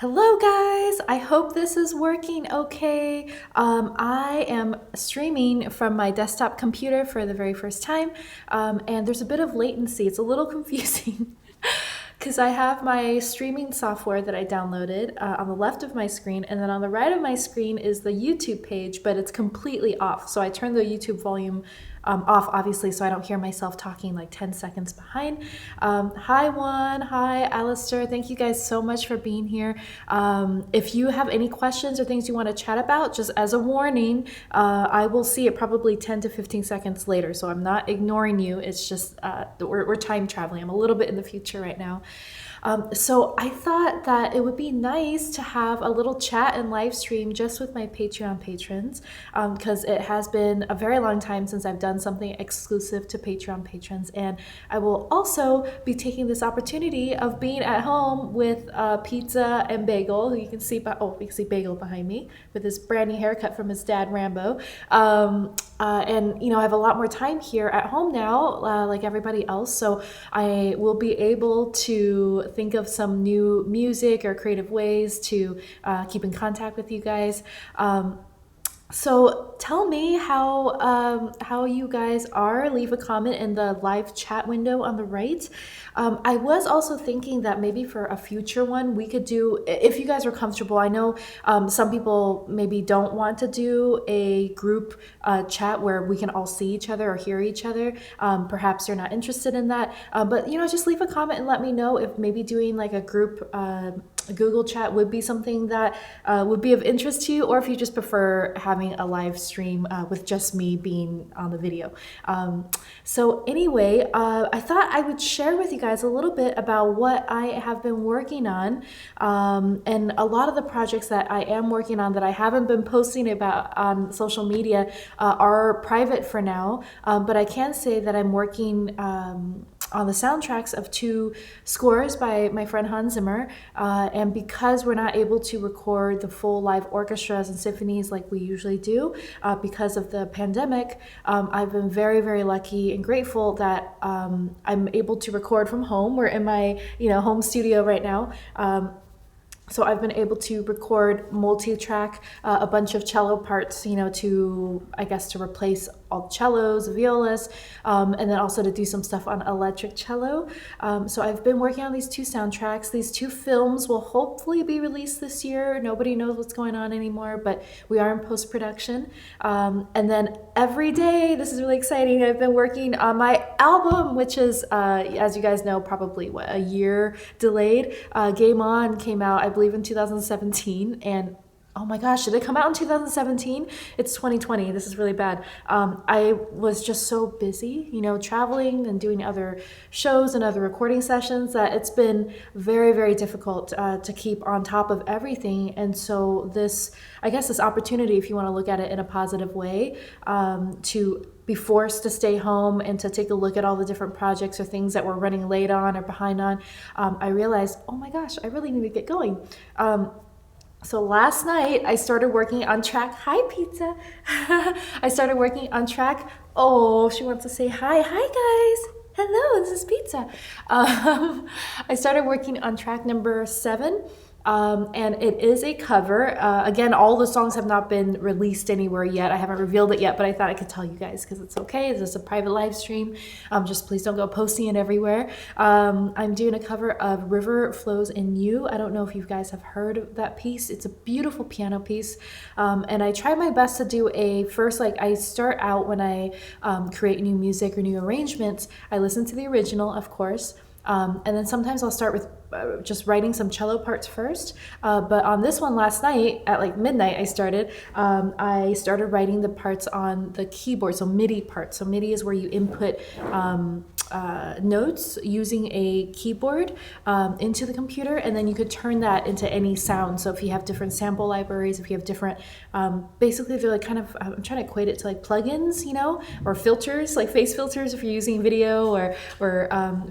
Hello guys, I hope this is working okay. I am streaming from my desktop computer for the very first time, and there's a bit of latency. It's a little confusing because I have my streaming software that I downloaded on the left of my screen, and then on the right of my screen is the YouTube page, but it's completely off. So I turned the YouTube volume off, obviously, so I don't hear myself talking like 10 seconds behind. Hi, Juan. Hi, Alistair. Thank you guys so much for being here. If you have any questions or things you want to chat about, just as a warning, I will see it probably 10 to 15 seconds later. So I'm not ignoring you. It's just we're time traveling. I'm a little bit in the future right now. So I thought that it would be nice to have a little chat and live stream just with my Patreon patrons, because it has been a very long time since I've done something exclusive to Patreon patrons. And I will also be taking this opportunity of being at home with pizza and bagel, who you can see you can see bagel behind me with his brand new haircut from his dad Rambo. And I have a lot more time here at home now, like everybody else, so I will be able to think of some new music or creative ways to keep in contact with you guys. So tell me how you guys are. Leave a comment in the live chat window on the right. I was also thinking that maybe for a future one we could do, if you guys are comfortable. I know some people maybe don't want to do a group chat where we can all see each other or hear each other. Perhaps you're not interested in that, but just leave a comment and let me know if maybe doing like a group Google chat would be something that would be of interest to you, or if you just prefer having a live stream with just me being on the video. So anyway, I thought I would share with you guys a little bit about what I have been working on, and a lot of the projects that I am working on that I haven't been posting about on social media are private for now, but I can say that I'm working on the soundtracks of 2 scores by my friend Hans Zimmer. And because we're not able to record the full live orchestras and symphonies like we usually do because of the pandemic, I've been very, very lucky and grateful that I'm able to record from home. We're in my home studio right now. So I've been able to record multi-track a bunch of cello parts, to replace all cellos, violas, and then also to do some stuff on electric cello. So I've been working on these 2 soundtracks. These 2 films will hopefully be released this year. Nobody knows what's going on anymore, but we are in post-production. And then every day, this is really exciting, I've been working on my album, which is, as you guys know, probably a year delayed. Game On came out, I believe, in 2017, and oh my gosh, did it come out in 2017? It's 2020. This is really bad. I was just so busy, traveling and doing other shows and other recording sessions, that it's been very, very difficult to keep on top of everything. And so this opportunity, if you want to look at it in a positive way, to be forced to stay home and to take a look at all the different projects or things that we're running late on or behind on, I realized, oh my gosh, I really need to get going. So last night I started working on track. Hi, Pizza. I started working on track. Oh, she wants to say hi. Hi, guys. Hello, this is Pizza. I started working on track number 7. And it is a cover. Again, all the songs have not been released anywhere yet. I haven't revealed it yet, but I thought I could tell you guys because it's okay. It's just a private live stream. Just please don't go posting it everywhere. I'm doing a cover of River Flows in You. I don't know if you guys have heard of that piece. It's a beautiful piano piece. And I try my best to do I start out when I create new music or new arrangements, I listen to the original, of course. And then sometimes I'll start with just writing some cello parts first. But on this one last night at like midnight, I started writing the parts on the keyboard. So MIDI parts. So MIDI is where you input notes using a keyboard into the computer, and then you could turn that into any sound. So if you have different sample libraries, if you have different, basically they're like kind of, I'm trying to equate it to like plugins, or filters, like face filters if you're using video or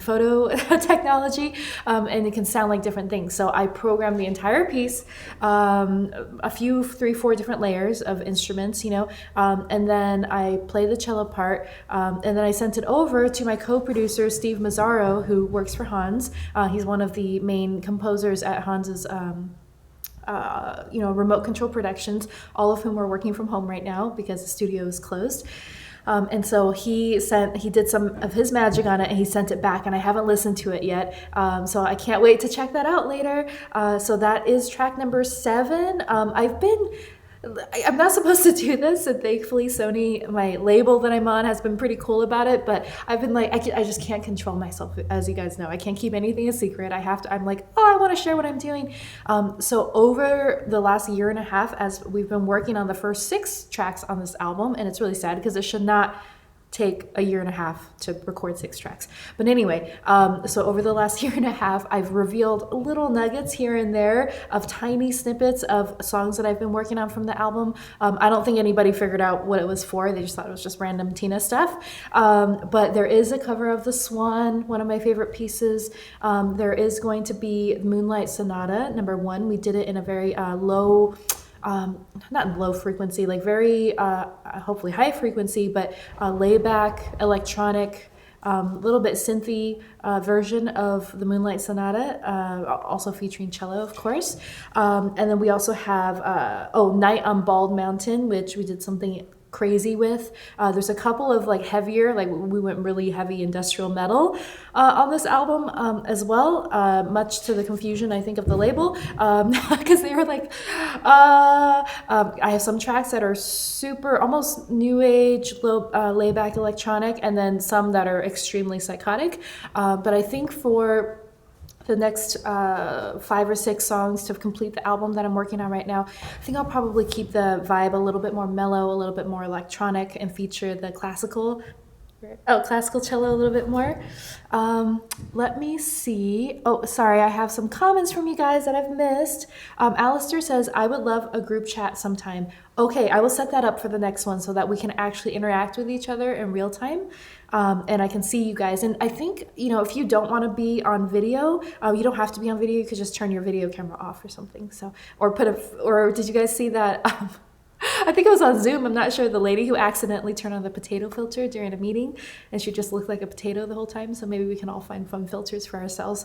photo technology, and it can sound like different things. So I programmed the entire piece, a few, 3, 4 different layers of instruments, and then I play the cello part, and then I sent it over to my co-producer, Steve Mazzaro, who works for Hans. He's one of the main composers at Hans's remote control productions, all of whom are working from home right now because the studio is closed. And so he did some of his magic on it and he sent it back, and I haven't listened to it yet. So I can't wait to check that out later. So that is track number 7. I'm not supposed to do this, and thankfully Sony, my label that I'm on, has been pretty cool about it, but I've been like, I just can't control myself, as you guys know. I can't keep anything a secret. I'm like, I want to share what I'm doing. So over the last year and a half, as we've been working on the first 6 tracks on this album, and it's really sad because it should not take a year and a half to record 6 tracks. But anyway, so over the last year and a half, I've revealed little nuggets here and there of tiny snippets of songs that I've been working on from the album. I don't think anybody figured out what it was for. They just thought it was just random Tina stuff. But there is a cover of The Swan, one of my favorite pieces. There is going to be Moonlight Sonata, number 1. We did it in a very low, not low frequency, like very hopefully high frequency, but layback, electronic, little bit synthy version of the Moonlight Sonata, also featuring cello, of course. And then we also have Night on Bald Mountain, which we did something crazy with. There's a couple of like heavier, like we went really heavy industrial metal on this album as well, much to the confusion, I think, of the label, because they were like, I have some tracks that are super, almost new age, low layback electronic, and then some that are extremely psychotic. But I think for the next 5 or 6 songs to complete the album that I'm working on right now, I think I'll probably keep the vibe a little bit more mellow, a little bit more electronic, and feature the classical cello a little bit more. Let me see. Oh, sorry, I have some comments from you guys that I've missed. Alistair says, I would love a group chat sometime. Okay, I will set that up for the next one so that we can actually interact with each other in real time. And I can see you guys. And I think, if you don't want to be on video, you don't have to be on video. You could just turn your video camera off or something. So, or did you guys see that? I think it was on Zoom. I'm not sure. The lady who accidentally turned on the potato filter during a meeting, and she just looked like a potato the whole time. So maybe we can all find fun filters for ourselves.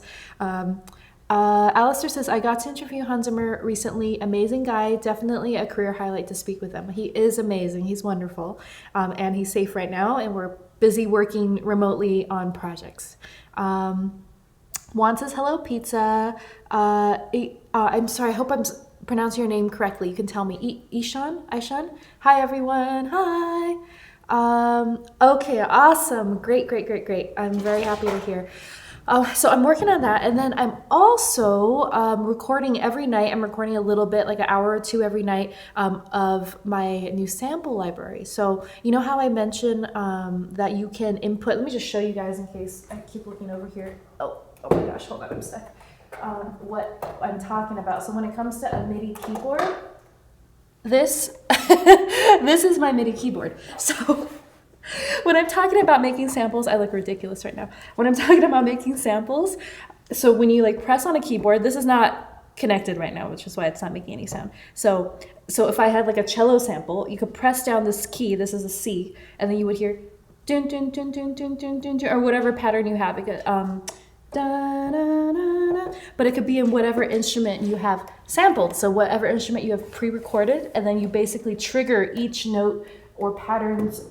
Alistair says, I got to interview Hans Zimmer recently. Amazing guy. Definitely a career highlight to speak with him. He is amazing. He's wonderful. And he's safe right now. And we're busy working remotely on projects. Juan says, hello, pizza. I'm sorry. I hope I'm pronouncing your name correctly. You can tell me. Ishan? Hi, everyone. Hi. Okay, awesome. Great. I'm very happy to hear. So I'm working on that, and then I'm also recording every night. I'm recording a little bit, like an hour or 2 every night, of my new sample library. So you know how I mentioned that you can input. Let me just show you guys in case I keep looking over here. Oh my gosh, hold on a sec. What I'm talking about. So when it comes to a MIDI keyboard, this this is my MIDI keyboard. So when I'm talking about making samples, I look ridiculous right now. When I'm talking about making samples, so when you like press on a keyboard, this is not connected right now, which is why it's not making any sound. So if I had like a cello sample, you could press down this key, this is a C, and then you would hear dun dun dun dun dun dun dun, or whatever pattern you have. It could, da, da, da, da. But it could be in whatever instrument you have sampled. So whatever instrument you have pre-recorded, and then you basically trigger each note or patterns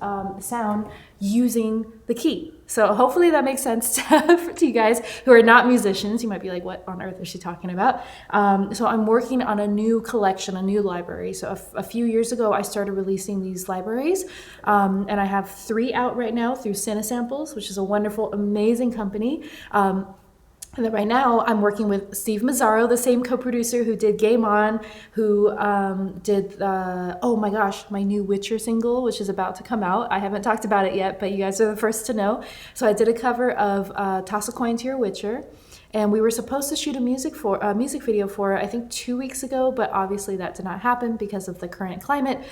sound using the key. So hopefully that makes sense to you guys who are not musicians. You might be like, what on earth is she talking about? So I'm working on a new collection, a new library. So a few years ago, I started releasing these libraries, and I have 3 out right now through Cinesamples, which is a wonderful, amazing company. And then right now I'm working with Steve Mazzaro, the same co-producer who did Game On, who did, oh my gosh, my new Witcher single, which is about to come out. I haven't talked about it yet, but you guys are the first to know. So I did a cover of Toss a Coin to Your Witcher. And we were supposed to shoot a music video for it, I think 2 weeks ago, but obviously that did not happen because of the current climate.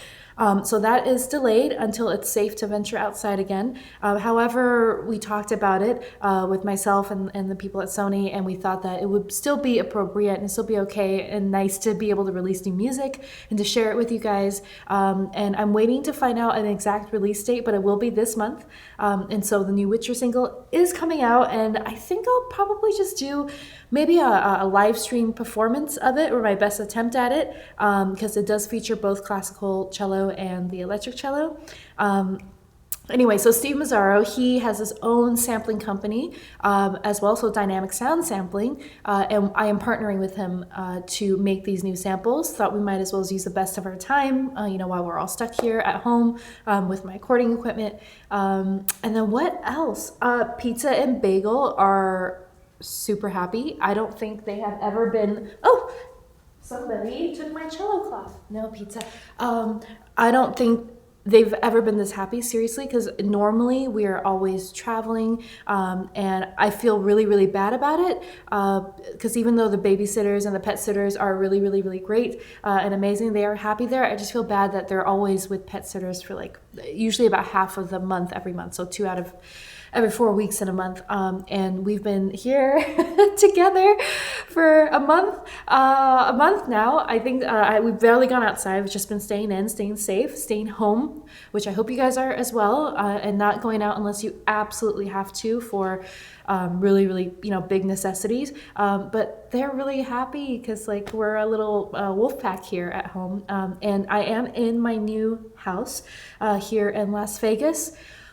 So that is delayed until it's safe to venture outside again. However, we talked about it with myself and the people at Sony, and we thought that it would still be appropriate and still be okay and nice to be able to release new music and to share it with you guys. And I'm waiting to find out an exact release date, but it will be this month. And so the new Witcher single is coming out, and I think I'll probably just do do maybe a live stream performance of it, or my best attempt at it, because it does feature both classical cello and the electric cello. Anyway, so Steve Mazzaro, he has his own sampling company as well, so Dynamic Sound Sampling, and I am partnering with him to make these new samples. Thought we might as well use the best of our time, while we're all stuck here at home with my recording equipment. And then what else? Pizza and Bagel are super happy. I don't think they have ever been... Oh, somebody took my cello cloth. No, Pizza. I don't think they've ever been this happy, seriously, because normally we are always traveling, and I feel really, really bad about it, because even though the babysitters and the pet sitters are really, really, really great and amazing, they are happy there. I just feel bad that they're always with pet sitters for usually about half of the month every month, so 2 out of every 4 weeks in a month, and we've been here together for a month now. I think we've barely gone outside. We've just been staying in, staying safe, staying home, which I hope you guys are as well, and not going out unless you absolutely have to for really, really, big necessities. But they're really happy because we're a little wolf pack here at home, and I am in my new house here in Las Vegas.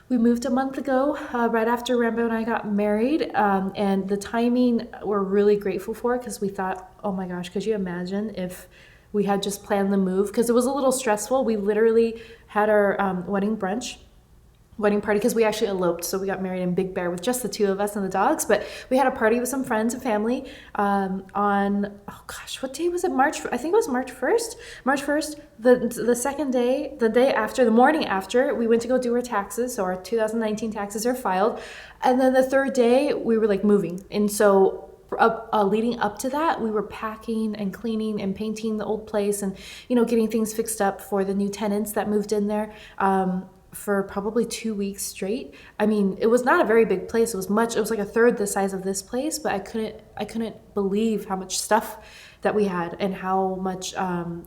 We moved a month ago, right after Rambo and I got married, and the timing we're really grateful for, because we thought, oh my gosh, could you imagine if we had just planned the move? Because it was a little stressful. We literally had our wedding party, because we actually eloped, so we got married in Big Bear with just the 2 of us and the dogs, but we had a party with some friends and family on, oh gosh, what day was it? I think it was March 1st. The second day, the day after, the morning after, we went to go do our taxes, so our 2019 taxes are filed, and then the 3rd day we were moving, and so leading up to that, we were packing and cleaning and painting the old place, and getting things fixed up for the new tenants that moved in there, for probably 2 weeks straight. I mean, it was not a very big place. It was like a third the size of this place, but I couldn't believe how much stuff that we had, and how much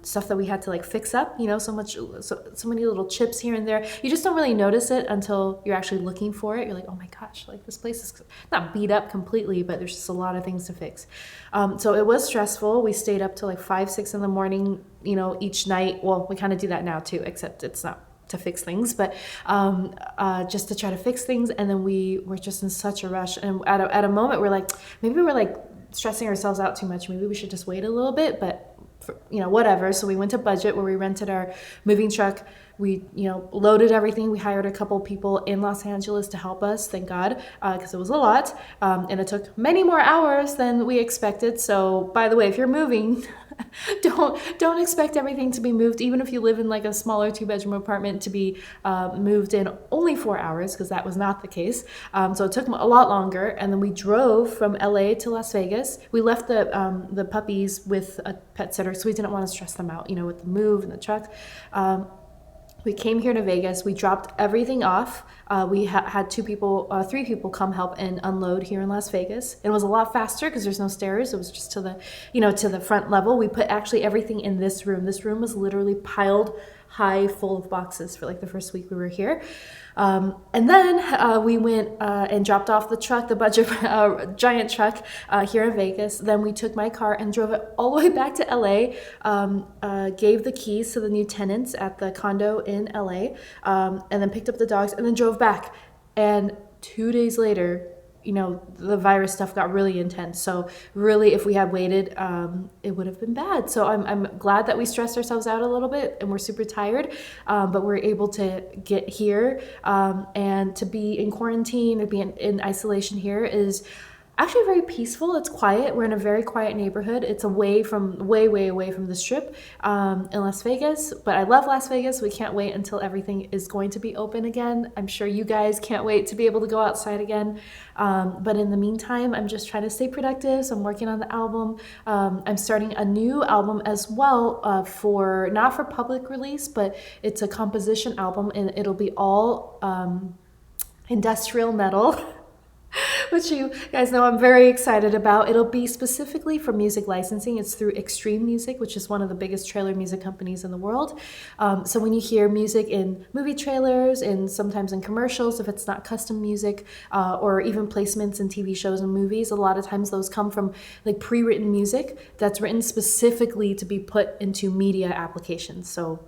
stuff that we had to fix up, so many little chips here and there. You just don't really notice it until you're actually looking for it. You're like, oh my gosh, this place is not beat up completely, but there's just a lot of things to fix. So it was stressful. We stayed up till 5, 6 in the morning, each night. Well, we kind of do that now too, except it's not to fix things, but just to try to fix things. And then we were just in such a rush, and at a moment maybe we're stressing ourselves out too much. Maybe we should just wait a little bit, but whatever. So we went to Budget, where we rented our moving truck. We loaded everything. We hired a couple people in Los Angeles to help us, thank God, because it was a lot, and it took many more hours than we expected. So by the way, if you're moving, don't expect everything to be moved, even if you live in a smaller 2-bedroom apartment, to be moved in only 4 hours, because that was not the case. So it took a lot longer, and then we drove from LA to Las Vegas. We left the puppies with a pet sitter, so we didn't want to stress them out, with the move and the truck. We came here to Vegas. We dropped everything off. We had 3 people come help and unload here in Las Vegas. It was a lot faster because there's no stairs. It was just to the front level. We put actually everything in this room. This room was literally piled high, full of boxes for the first week we were here. And then we went and dropped off the truck, the Budget giant truck here in Vegas. Then we took my car and drove it all the way back to LA, gave the keys to the new tenants at the condo in LA, and then picked up the dogs and then drove back. And 2 days later, the virus stuff got really intense. So really, if we had waited, it would have been bad. So I'm glad that we stressed ourselves out a little bit, and we're super tired, but we're able to get here, and to be in quarantine or be in isolation here is actually very peaceful. It's quiet. We're in a very quiet neighborhood. It's way away from the Strip in Las Vegas. But I love Las Vegas. We can't wait until everything is going to be open again. I'm sure you guys can't wait to be able to go outside again. But in the meantime, I'm just trying to stay productive. So I'm working on the album. I'm starting a new album as well, not for public release, but it's a composition album, and it'll be all industrial metal. which you guys know I'm very excited about. It'll be specifically for music licensing. It's through Extreme Music, which is one of the biggest trailer music companies in the world. So when you hear music in movie trailers and sometimes in commercials, if it's not custom music, or even placements in TV shows and movies, a lot of times those come from like pre-written music that's written specifically to be put into media applications. So,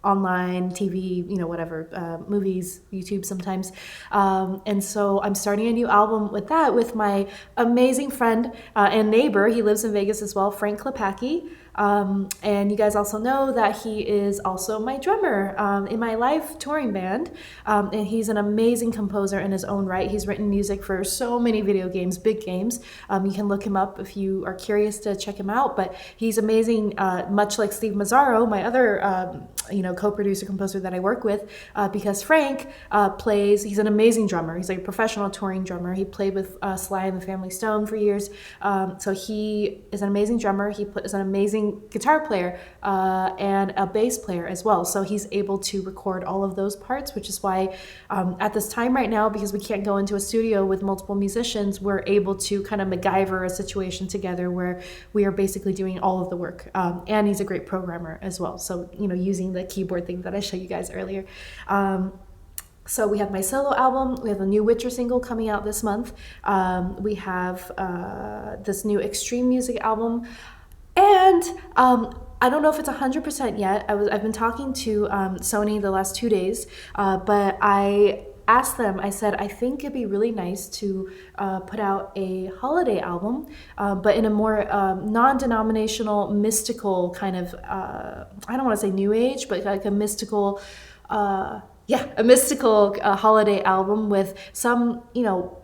online, TV, whatever, movies, YouTube sometimes. And so I'm starting a new album with that with my amazing friend and neighbor. He lives in Vegas as well, Frank Klepacki. And you guys also know that he is also my drummer in my live touring band. And he's an amazing composer in his own right. He's written music for so many video games, big games. You can look him up if you are curious to check him out. But he's amazing, much like Steve Mazzaro, my other co-producer, composer that I work with, because Frank he's an amazing drummer. He's like a professional touring drummer. He played with Sly and the Family Stone for years. So he is an amazing drummer. He is an amazing guitar player and a bass player as well. So he's able to record all of those parts, which is why at this time right now, because we can't go into a studio with multiple musicians, we're able to kind of MacGyver a situation together where we are basically doing all of the work. And he's a great programmer as well. So, using the keyboard thing that I showed you guys earlier. So we have my solo album. We have a new Witcher single coming out this month. We have this new Extreme Music album. And I don't know if it's 100% yet. I've been talking to Sony the last 2 days, but I asked them, I said, I think it'd be really nice to put out a holiday album, but in a more non-denominational, mystical kind of, I don't want to say new age, but like a mystical, a mystical holiday album with some,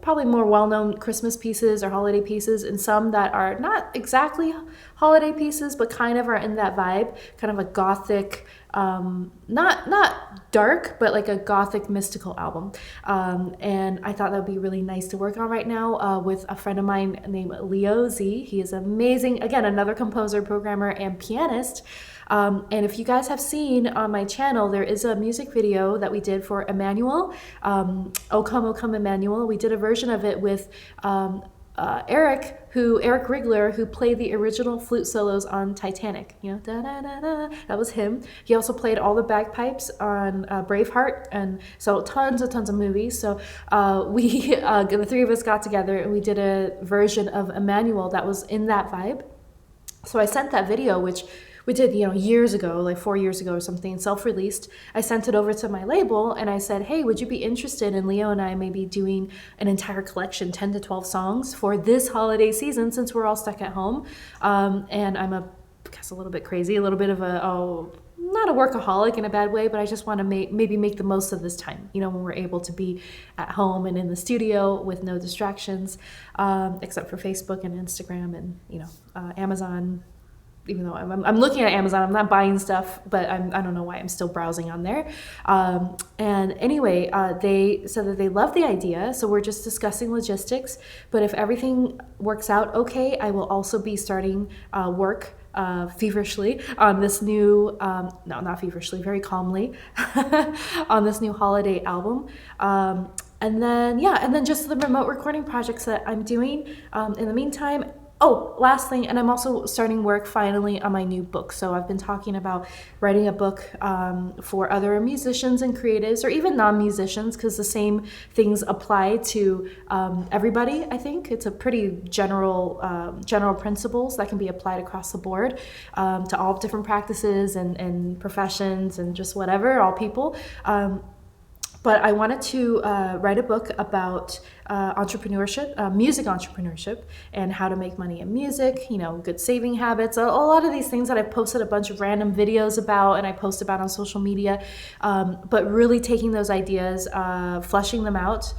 probably more well-known Christmas pieces or holiday pieces, and some that are not exactly holiday pieces, but kind of are in that vibe, kind of a gothic, not dark, but like a gothic mystical album. And I thought that would be really nice to work on right now with a friend of mine named Leo Z. He is amazing. Again, another composer, programmer, and pianist. And if you guys have seen on my channel, there is a music video that we did for Emmanuel, O Come Emmanuel. We did a version of it with Eric Rigler, who played the original flute solos on Titanic. Da da da da. That was him. He also played all the bagpipes on Braveheart, and so tons of movies. So we, the three of us, got together and we did a version of Emmanuel that was in that vibe. So I sent that video, which we did, years ago, like 4 years ago or something, self-released. I sent it over to my label and I said, hey, would you be interested in Leo and I maybe doing an entire collection, 10 to 12 songs for this holiday season, since we're all stuck at home. And I'm a little bit crazy, a little bit of not a workaholic in a bad way, but I just want to maybe make the most of this time, when we're able to be at home and in the studio with no distractions, except for Facebook and Instagram and, Amazon. Even though I'm looking at Amazon, I'm not buying stuff, but I don't know why I'm still browsing on there. And anyway, they said that they love the idea, so we're just discussing logistics. But if everything works out okay, I will also be starting work feverishly on this new, no, not feverishly, very calmly, on this new holiday album. And then just the remote recording projects that I'm doing in the meantime. Oh, last thing, and I'm also starting work finally on my new book. So I've been talking about writing a book for other musicians and creatives, or even non-musicians, because the same things apply to everybody. I think it's a pretty general principles that can be applied across the board to all different practices and professions and just whatever, all people. But I wanted to write a book about entrepreneurship, music entrepreneurship, and how to make money in music, good saving habits, a lot of these things that I've posted a bunch of random videos about and I post about on social media, but really taking those ideas, fleshing them out,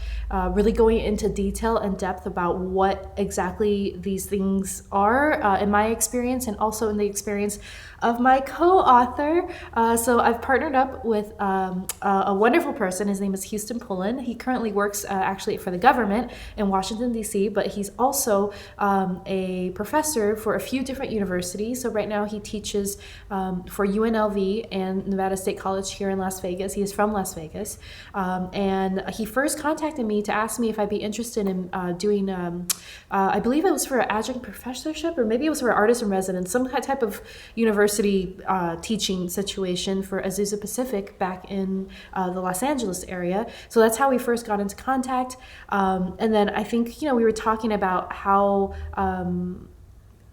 really going into detail and depth about what exactly these things are in my experience and also in the experience of my co-author. So I've partnered up with a wonderful person. His name is Houston Pullen. He currently works actually for the government. government in Washington, D.C., but he's also a professor for a few different universities. So right now he teaches for UNLV and Nevada State College here in Las Vegas. He is from Las Vegas. And he first contacted me to ask me if I'd be interested in doing, I believe it was for an adjunct professorship, or maybe it was for an artist in residence, some type of university teaching situation for Azusa Pacific back in the Los Angeles area. So that's how we first got into contact. And then I think, we were talking about how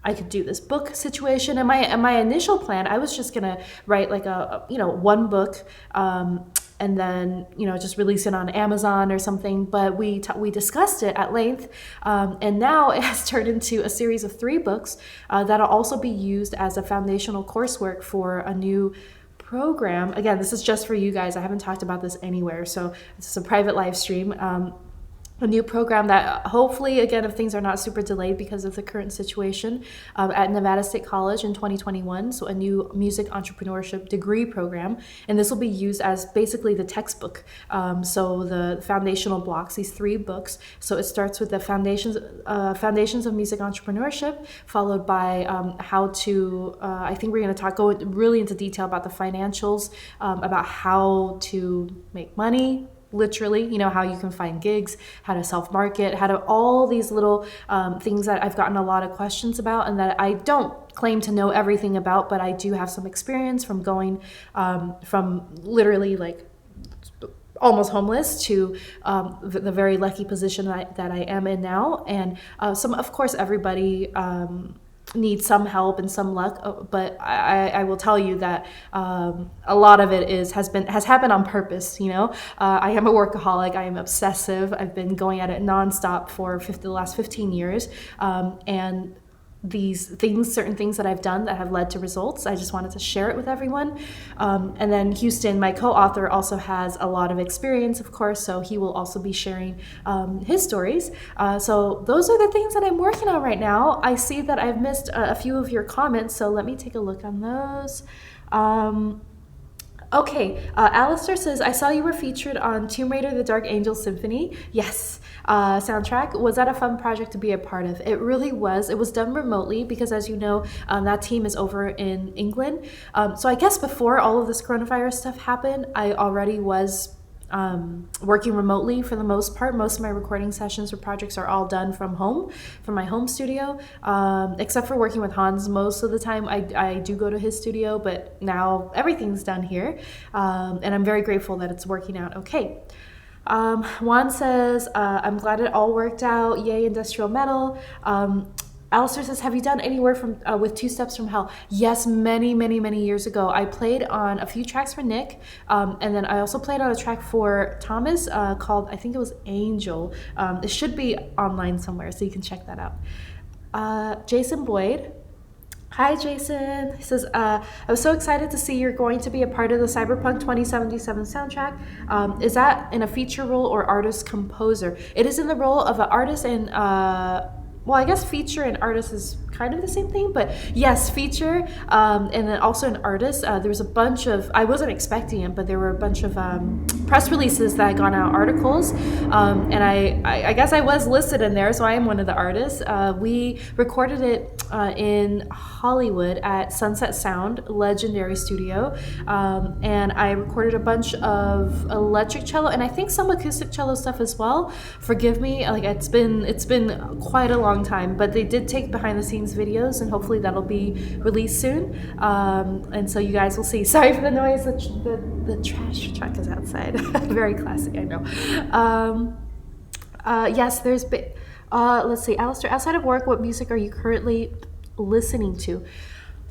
I could do this book situation. And my initial plan, I was just gonna write like one book, and then just release it on Amazon or something. But we discussed it at length, and now it has turned into a series of 3 books that'll also be used as a foundational coursework for a new program. Again, this is just for you guys. I haven't talked about this anywhere, so this is a private live stream. A new program that hopefully, again, if things are not super delayed because of the current situation, at Nevada State College in 2021. So a new music entrepreneurship degree program. And this will be used as basically the textbook. So the foundational blocks, these 3 books. So it starts with the foundations of music entrepreneurship, followed by how to, I think we're going to go really into detail about the financials, about how to make money, literally, how you can find gigs, how to self-market, how to all these little things that I've gotten a lot of questions about, and that I don't claim to know everything about, but I do have some experience from going from literally like almost homeless to the very lucky position that I am in now. And of course, everybody need some help and some luck, but I will tell you that a lot of it has happened on purpose. I am a workaholic. I am obsessive. I've been going at it nonstop for the last 15 years, and certain things that I've done that have led to results, I just wanted to share it with everyone. And then Houston, my co-author, also has a lot of experience, of course, so he will also be sharing his stories. So those are the things that I'm working on right now. I see that I've missed a few of your comments, so let me take a look on those. Okay, Alistair says, I saw you were featured on Tomb Raider: The Dark Angel Symphony. Yes. Soundtrack. Was that a fun project to be a part of? It really was. It was done remotely because, as you know, that team is over in England. So I guess before all of this coronavirus stuff happened, I already was working remotely for the most part. Most of my recording sessions or projects are all done from home, from my home studio, except for working with Hans. Most of the time I do go to his studio, but now everything's done here, and I'm very grateful that it's working out okay. Juan says, I'm glad it all worked out. Yay, industrial metal. Alistair says, have you done any work with Two Steps from Hell? Yes, many, many, many years ago. I played on a few tracks for Nick, and then I also played on a track for Thomas called, I think it was Angel. It should be online somewhere, so you can check that out. Jason Boyd. Hi, Jason. He says, I was so excited to see you're going to be a part of the Cyberpunk 2077 soundtrack. Is that in a feature role or artist composer? It is in the role of an artist and, well, I guess feature and artist is kind of the same thing, but yes, feature, and then also an artist. There was a bunch of, I wasn't expecting it, but there were a bunch of press releases that had gone out, articles, and I guess I was listed in there, so I am one of the artists. We recorded it in Hollywood at Sunset Sound, legendary studio, and I recorded a bunch of electric cello and I think some acoustic cello stuff as well. Forgive me, like it's been quite a long time, but they did take behind the scenes videos, and hopefully that'll be released soon, and so you guys will see. Sorry for the noise, the trash truck is outside. Very classy, I know. Yes, there's let's see, Alistair, outside of work, what music are you currently listening to?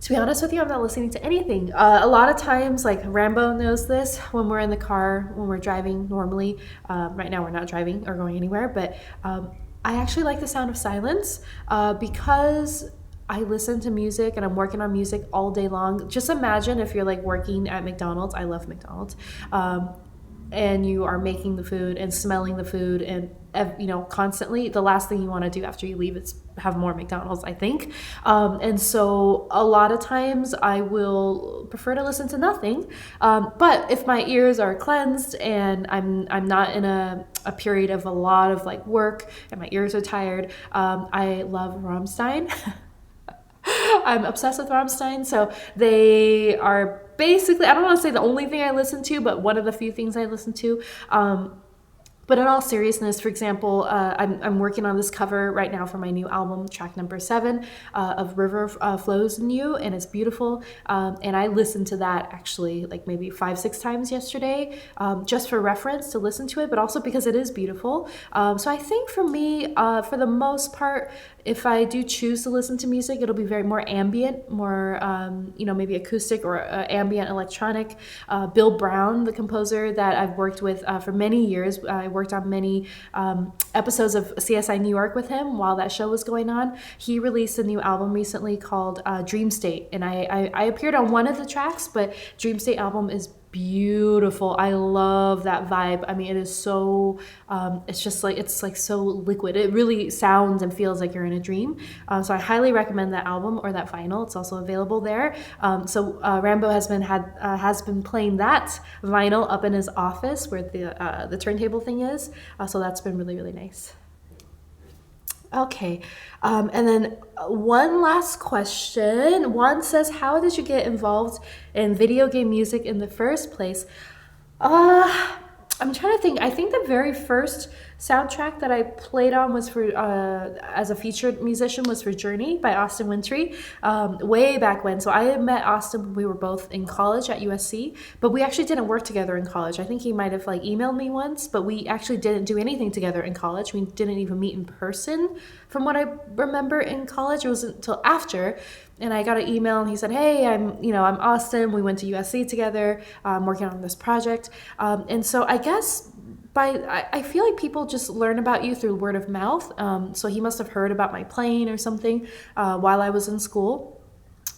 To be honest with you, I'm not listening to anything. A lot of times, like Rambo knows this, when we're in the car, when we're driving normally, right now we're not driving or going anywhere, but I actually like the sound of silence because I listen to music and I'm working on music all day long. Just imagine if you're like working at McDonald's. I love McDonald's. and you are making the food and smelling the food and constantly, the last thing you want to do after you leave is have more McDonald's, I think. And so a lot of times I will prefer to listen to nothing. But if my ears are cleansed and I'm not in a period of a lot of like work and my ears are tired, I love Rammstein. I'm obsessed with Rammstein. So they are basically, I don't want to say the only thing I listen to, but one of the few things I listen to. But in all seriousness, for example, I'm working on this cover right now for my new album, track number 7 of River Flows in You, and it's beautiful. And I listened to that actually like maybe 5-6 times yesterday, just for reference to listen to it, but also because it is beautiful. So I think for me, for the most part, if I do choose to listen to music, it'll be very more ambient, more maybe acoustic or ambient electronic. Bill Brown, the composer that I've worked with for many years, I worked on many episodes of CSI New York with him while that show was going on. He released a new album recently called Dream State, and I appeared on one of the tracks, but Dream State album is beautiful. I love that vibe. I mean, it is so it's like so liquid. It really sounds and feels like you're in a dream. So I highly recommend that album or that vinyl. It's also available there. So Rambo has been playing that vinyl up in his office where the turntable thing is. So that's been really, really nice. Okay, and then one last question. Juan says, how did you get involved in video game music in the first place? Uh, I'm trying to think. I think the very first soundtrack that I played on was for, as a featured musician, was for Journey by Austin Wintory, way back when. So I had met Austin when we were both in college at USC, but we actually didn't work together in college. I think he might have like emailed me once, but we actually didn't do anything together in college. We didn't even meet in person from what I remember in college. It wasn't until after. And I got an email and he said, hey, I'm Austin. We went to USC together, working on this project. And so I guess I feel like people just learn about you through word of mouth. So he must have heard about my playing or something while I was in school.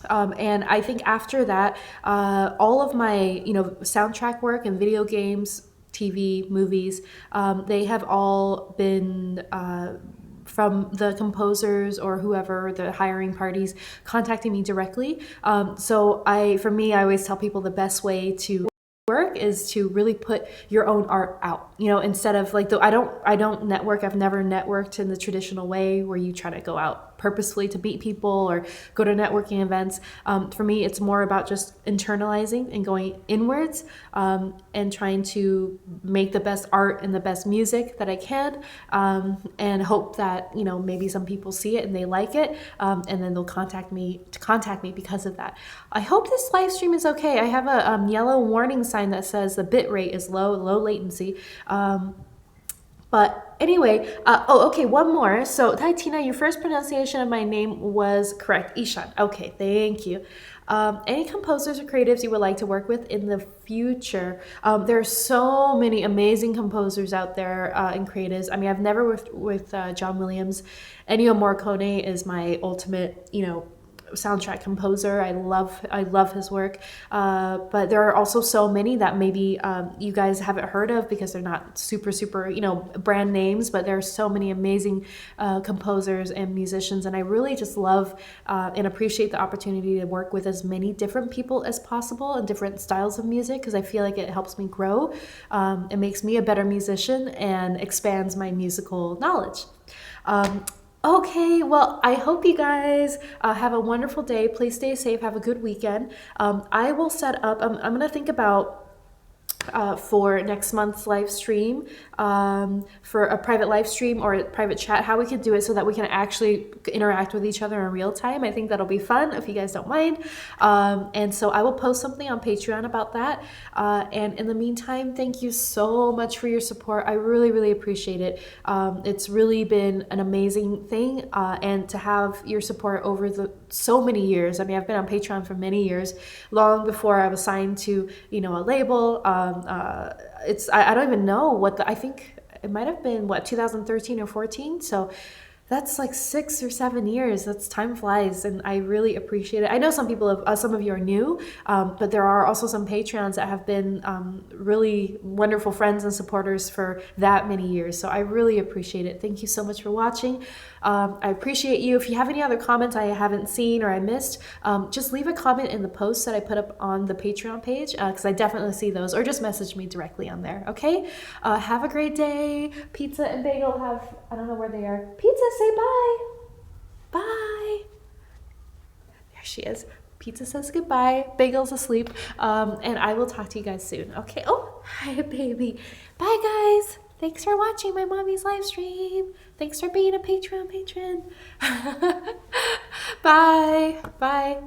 And I think after that, all of my, soundtrack work and video games, TV, movies, they have all been from the composers or whoever, the hiring parties, contacting me directly. So for me, I always tell people the best way to work is to really put your own art out, instead of like I don't network. I've never networked in the traditional way where you try to go out purposefully to meet people or go to networking events. For me, it's more about just internalizing and going inwards, and trying to make the best art and the best music that I can, and hope that maybe some people see it and they like it, and then they'll contact me because of that. I hope this live stream is okay. I have a yellow warning sign that says the bit rate is low latency. But anyway, okay, one more. So, hi Tina, your first pronunciation of my name was correct, Ishan. Okay, thank you. Any composers or creatives you would like to work with in the future? There are so many amazing composers out there, and creatives. I mean, I've never worked with John Williams. Ennio Morricone is my ultimate, soundtrack composer. I love his work, but there are also so many that maybe you guys haven't heard of because they're not super brand names, but there are so many amazing composers and musicians, and I really just love and appreciate the opportunity to work with as many different people as possible and different styles of music, because I feel like it helps me grow. It makes me a better musician and expands my musical knowledge. Okay, well, I hope you guys have a wonderful day. Please stay safe. Have a good weekend. I will set up, I'm going to think about for next month's live stream, for a private live stream or a private chat, how we could do it so that we can actually interact with each other in real time. I think that'll be fun if you guys don't mind. And so I will post something on Patreon about that. And in the meantime, thank you so much for your support. I really, really appreciate it. It's really been an amazing thing. And to have your support over so many years. I mean, I've been on Patreon for many years, long before I was signed to, a label. I don't even know I think it might have been 2013 or 14. So That's like 6 or 7 years. That's time flies, and I really appreciate it. I know some people have, some of you are new, but there are also some Patreons that have been really wonderful friends and supporters for that many years. So I really appreciate it. Thank you so much for watching. I appreciate you. If you have any other comments I haven't seen or I missed, just leave a comment in the post that I put up on the Patreon page, because I definitely see those, or just message me directly on there. Okay. Have a great day. Pizza and Bagel have, I don't know where they are. Pizza, say bye. Bye. There she is. Pizza says goodbye. Bagel's asleep. And I will talk to you guys soon. Okay. Oh, hi, baby. Bye, guys. Thanks for watching my mommy's live stream. Thanks for being a Patreon patron. Bye. Bye.